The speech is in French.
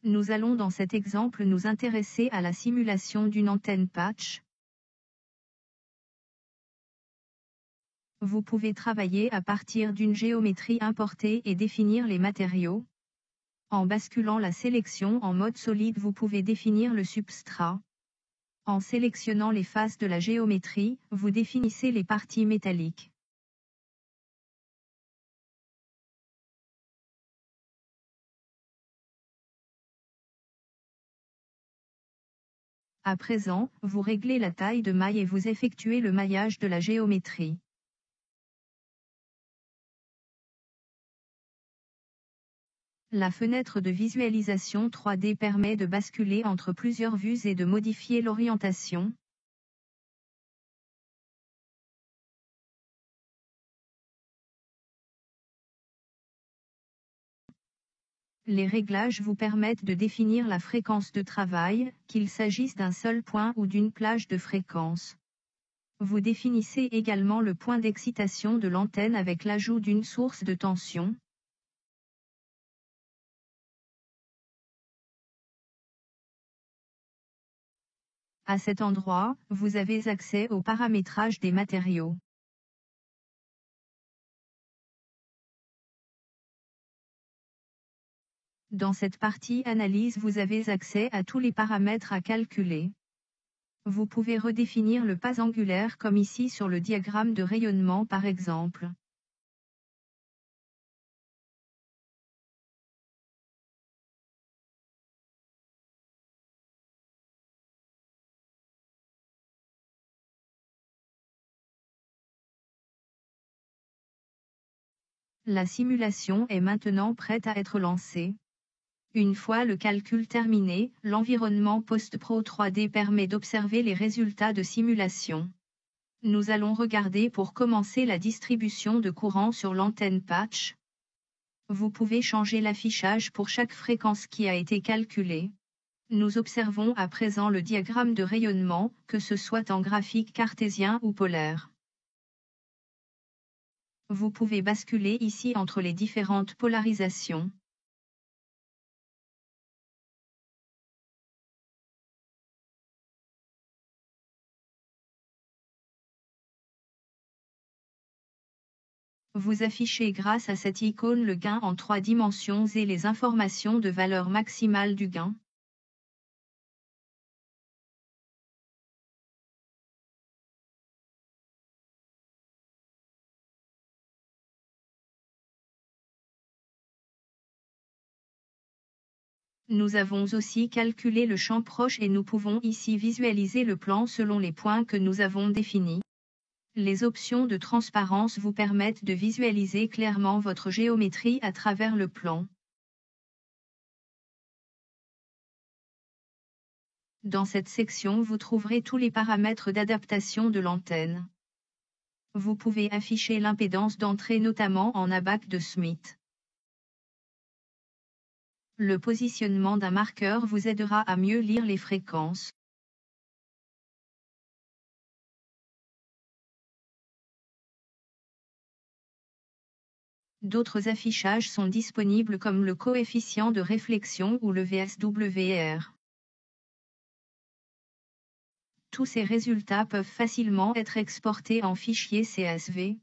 Nous allons dans cet exemple nous intéresser à la simulation d'une antenne patch. Vous pouvez travailler à partir d'une géométrie importée et définir les matériaux. En basculant la sélection en mode solide, vous pouvez définir le substrat. En sélectionnant les faces de la géométrie, vous définissez les parties métalliques. À présent, vous réglez la taille de maille et vous effectuez le maillage de la géométrie. La fenêtre de visualisation 3D permet de basculer entre plusieurs vues et de modifier l'orientation. Les réglages vous permettent de définir la fréquence de travail, qu'il s'agisse d'un seul point ou d'une plage de fréquence. Vous définissez également le point d'excitation de l'antenne avec l'ajout d'une source de tension. À cet endroit, vous avez accès au paramétrage des matériaux. Dans cette partie analyse, vous avez accès à tous les paramètres à calculer. Vous pouvez redéfinir le pas angulaire comme ici sur le diagramme de rayonnement par exemple. La simulation est maintenant prête à être lancée. Une fois le calcul terminé, l'environnement Post-Pro 3D permet d'observer les résultats de simulation. Nous allons regarder pour commencer la distribution de courant sur l'antenne patch. Vous pouvez changer l'affichage pour chaque fréquence qui a été calculée. Nous observons à présent le diagramme de rayonnement, que ce soit en graphique cartésien ou polaire. Vous pouvez basculer ici entre les différentes polarisations. Vous affichez grâce à cette icône le gain en 3 dimensions et les informations de valeur maximale du gain. Nous avons aussi calculé le champ proche et nous pouvons ici visualiser le plan selon les points que nous avons définis. Les options de transparence vous permettent de visualiser clairement votre géométrie à travers le plan. Dans cette section, vous trouverez tous les paramètres d'adaptation de l'antenne. Vous pouvez afficher l'impédance d'entrée notamment en ABAC de Smith. Le positionnement d'un marqueur vous aidera à mieux lire les fréquences. D'autres affichages sont disponibles comme le coefficient de réflexion ou le VSWR. Tous ces résultats peuvent facilement être exportés en fichier CSV.